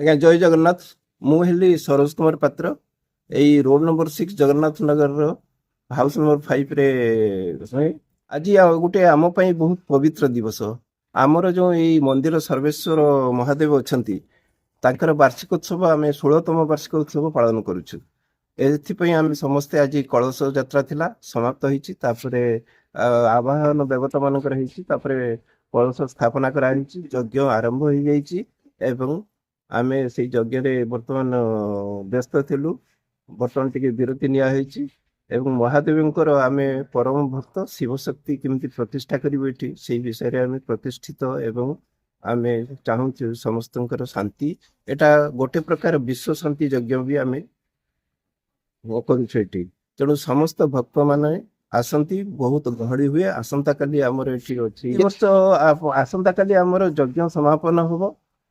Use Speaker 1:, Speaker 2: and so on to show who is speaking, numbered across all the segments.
Speaker 1: ଆଜ୍ଞା ଜୟ ଜଗନ୍ନାଥ। ମୁଁ ହେଲି ସରୋଜ କୁମାର ପାତ୍ର। ଏଇ ରୋଡ ନମ୍ବର 6 ଜଗନ୍ନାଥ ନଗରର ହାଉସ ନମ୍ବର 5ରେ ରହେ। ଆଜି ଆଉ ଗୋଟେ ଆମ ପାଇଁ ବହୁତ ପବିତ୍ର ଦିବସ। ଆମର ଯେଉଁ ଏଇ ମନ୍ଦିର ସର୍ବେଶ୍ୱର ମହାଦେବ ଅଛନ୍ତି ତାଙ୍କର ବାର୍ଷିକୋତ୍ସବ ଆମେ 16ତମ ବାର୍ଷିକ ଉତ୍ସବ ପାଳନ କରୁଛୁ। ଏଥିପାଇଁ ଆମେ ସମସ୍ତେ ଆଜି କଳସ ଯାତ୍ରା ଥିଲା ସମାପ୍ତ ହେଇଛି, ତାପରେ ଆବାହନ ଦେବତା ମାନଙ୍କର ହେଇଛି, ତାପରେ କଳସ ସ୍ଥାପନା କରାହେଇଛି, ଯଜ୍ଞ ଆରମ୍ଭ ହେଇଯାଇଛି ଏବଂ ଆମେ ସେଇ ଯଜ୍ଞରେ ବର୍ତ୍ତମାନ ବ୍ୟସ୍ତ ଥିଲୁ। ବର୍ତ୍ତମାନ ଟିକେ ବିରତି ନିଆହେଇଛି ଏବଂ ମହାଦେବଙ୍କର ଆମେ ପରମ ଭକ୍ତ, ଶିବଶକ୍ତି କେମିତି ପ୍ରତିଷ୍ଠା କରିବୁ ଏଠି ସେଇ ବିଷୟରେ ଆମେ ପ୍ରତିଷ୍ଠିତ ଏବଂ ଆମେ ଚାହୁଁଛୁ ସମସ୍ତଙ୍କର ଶାନ୍ତି। ଏଟା ଗୋଟେ ପ୍ରକାର ବିଶ୍ୱ ଶାନ୍ତି ଯଜ୍ଞ ବି ଆମେ କରୁଛୁ ଏଠି। ତେଣୁ ସମସ୍ତ ଭକ୍ତମାନେ ଆସନ୍ତି, ବହୁତ ଗହଳି ହୁଏ। ଆସନ୍ତାକାଲି ଆମର ଏଠି ଅଛି, ଏ ବର୍ଷ ଆସନ୍ତାକାଲି ଆମର ଯଜ୍ଞ ସମାପନ ହବ।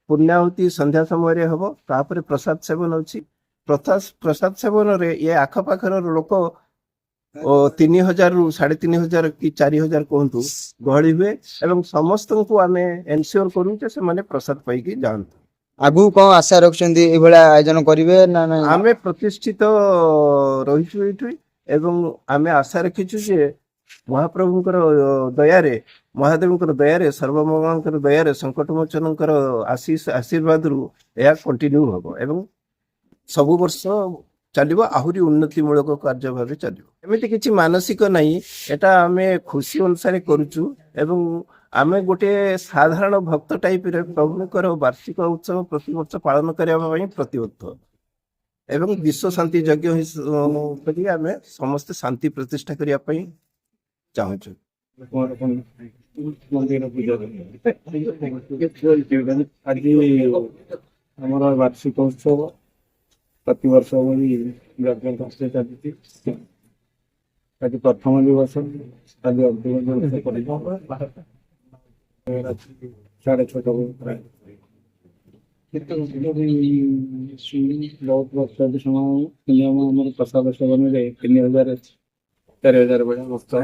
Speaker 1: ପୂର୍ଣ୍ଣାହୁତି ସନ୍ଧ୍ୟା ସମୟରେ ହବ, ତାପରେ ପ୍ରସାଦ ସେବନ ଅଛି। ପ୍ରସାଦ ସେବନରେ ଏ ଆଖପାଖର ଲୋକ 3000ରୁ 3500 କି 4000 କୁହନ୍ତୁ ଗହଳି ହୁଏ ଏବଂ ସମସ୍ତଙ୍କୁ ଆମେ ଏନସିଓର କରୁ ଯେ ସେମାନେ ପ୍ରସାଦ ପାଇକି ଯାଆନ୍ତୁ।
Speaker 2: ଆଗକୁ କଣ ଆଶା ରଖୁଛନ୍ତି, ଏଇଭଳିଆ ଆୟୋଜନ କରିବେ ନା ନାଇଁ?
Speaker 1: ଆମେ ପ୍ରତିଷ୍ଠିତ ରହିଛୁ ଏଇଠି ଏବଂ ଆମେ ଆଶା ରଖିଛୁ ଯେ ମହାପ୍ରଭୁଙ୍କର ଦୟାରେ, ମହାଦେବଙ୍କର ଦୟାରେ, ସର୍ବମଙ୍ଗଳଙ୍କର ଦୟାରେ, ସଙ୍କଟମୋଚନଙ୍କର ଆଶୀର୍ବାଦରୁ ଏହା କଣ୍ଟିନ୍ୟୁ ହବ ଏବଂ ସବୁ ବର୍ଷ ଚାଲିବ, ଆହୁରି ଉନ୍ନତିମୂଳକ କାର୍ଯ୍ୟ ଭାବେ ଚାଲିବ। ଏମିତି କିଛି ମାନସିକ ନାହିଁ, ଏଟା ଆମେ ଖୁସି ଅନୁସାରେ କରୁଛୁ ଏବଂ ଆମେ ଗୋଟେ ସାଧାରଣ ଭକ୍ତ ଟାଇପରେ ପ୍ରଭୁଙ୍କର ବାର୍ଷିକ ଉତ୍ସବ ପ୍ରତିବର୍ଷ ପାଳନ କରିବା ପାଇଁ ପ୍ରତିବଦ୍ଧ ଏବଂ ବିଶ୍ୱ ଶାନ୍ତି ଯଜ୍ଞ କରି ଆମେ ସମସ୍ତେ ଶାନ୍ତି ପ୍ରତିଷ୍ଠା କରିବା ପାଇଁ ଚାହୁଁଛୁ।
Speaker 3: ଆଜି ଆମର ବାର୍ଷିକ ଉତ୍ସବ ପ୍ରତିବର୍ଷ ଭଳି ଯଜ୍ଞ ଚାଲିଛି। ଆଜି ପ୍ରଥମ ଦିବସ, କାଲି ଅନ୍ତିମ ଦିବସ ପଡ଼ିବ। 6:30 ପ୍ରାୟ ବହୁତ ବର୍ଷ ସମୟ ମିନିମମ୍ ଆମର ପ୍ରସାଦ ସେବନରେ 3000 4000 ଭଳିଆ ବସ୍ତା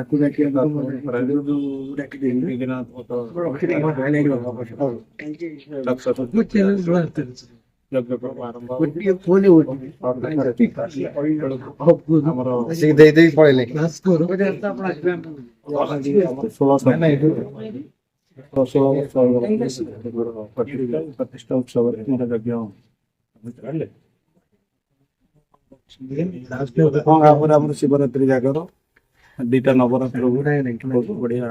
Speaker 3: ପ୍ରତିଷ୍ଠା ଉତ୍ସବରେ ଆମର ଶିବରାତ୍ରି ଜାଗର, 2ଟା ନବରାତ୍ର ବହୁତ ବଢିଆ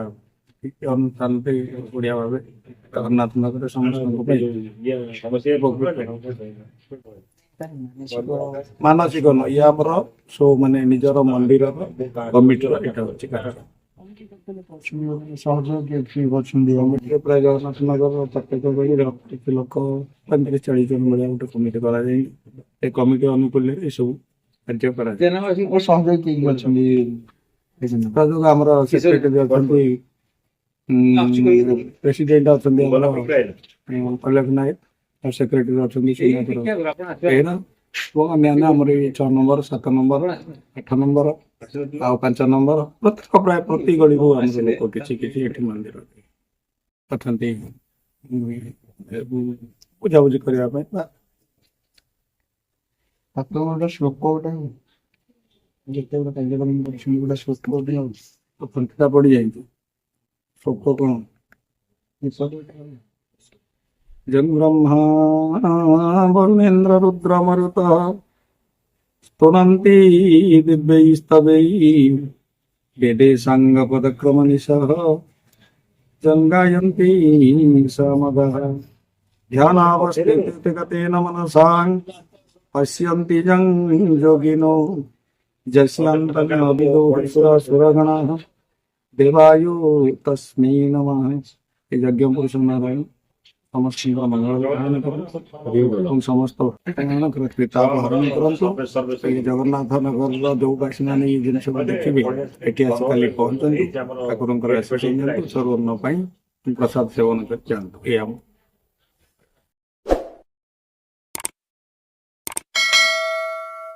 Speaker 3: ଅନୁଷ୍ଠାନଟେ ବଢିଆ ଭାବେ ଜଗନ୍ନାଥ ନଗରରେ ସମସ୍ତଙ୍କ ପାଇଁ ମାନସିକ ନୁହଁ, ଇଏ ଆମର ସବୁ ମାନେ ନିଜର ମନ୍ଦିରର କମିଟିର ଏଇଟା ହଉଛି କାର୍ଯ୍ୟ। କମିଟିରେ ପ୍ରାୟ ଜଗନ୍ନାଥ ନଗରର ପ୍ରତ୍ୟେକ ଗଳିର କିଛି ଲୋକ 35-40 ଜଣ ଭଳିଆ ଗୋଟେ କମିଟି କରାଯାଇ ଏ କମିଟି ଅନୁକୂଳରେ ଏସବୁ କାର୍ଯ୍ୟ କରାଯାଏ। ସହଯୋଗ ଆମର ସେକ୍ରେଟାରୀ ଅଛନ୍ତି, ପ୍ରେସିଡେଣ୍ଟ ଅଛନ୍ତି ଆମର କୈଳାସ ନାୟକ, ଆଉ ସେକ୍ରେଟାରୀ ଅଛନ୍ତି ବେହେରା ଏବଂ ଅନ୍ୟାନ୍ୟ ଆମର ଏଇ 6 ନମ୍ବର, 7 ନମ୍ବର, 8 ନମ୍ବର ଆଉ 5 ନମ୍ବର ପ୍ରତ୍ୟେକ ପ୍ରାୟ ପ୍ରତି ଗଳିକୁ ଆମର ଲୋକ କିଛି କିଛି ଏଠି ମନ୍ଦିର ଅଛନ୍ତି ବୁଝାବୁଝି କରିବା ପାଇଁ। ଶ୍ଲୋକ ଗୋଟେ ଯେତେବେଳେ କାର୍ଯ୍ୟକ୍ରମ କରୁଛନ୍ତି ଗୋଟେ ଶ୍ଲୋକ ଗୋଟେ ପଡିଯାଇଛି। ଶ୍ଲୋକ କଣ? ଜଂ ବ୍ରହ୍ମା ବରୁଣେନ୍ଦ୍ର ରୁଦ୍ର ମରୁତ स्तुनन्ति दिव्यैस्तवैः वेदे साङ्गपदक्रमनिशः जङ्गायन्ति समदः ध्यानावस्थितेन मनसां पश्यन्ति जं योगिनो यस्यान्तर्विदो सुरगणाः देवायो तस्मै नमः। ये यज्ञ पुरुष नारायण समस्त मंगल कामना करନ୍ତୁ ଏବଂ ସମସ୍ତ ତାପ ହରଣ କରନ୍ତୁ। ଏଇ ଜଗନ୍ନାଥ ନଗରର ଯୋଉ ବାସିନ୍ଦା ନେଇ ଜିନିଷକୁ ଦେଖିବେ ଏଠି ଆସି କାଲି ପହଞ୍ଚନ୍ତୁ, ଠାକୁରଙ୍କର ଆଶୀର୍ବାଦ ନିଅନ୍ତୁ, ସର୍ବନ୍ନ ପାଇଁ ପ୍ରସାଦ ସେବନ କରି ଯାଆନ୍ତୁ।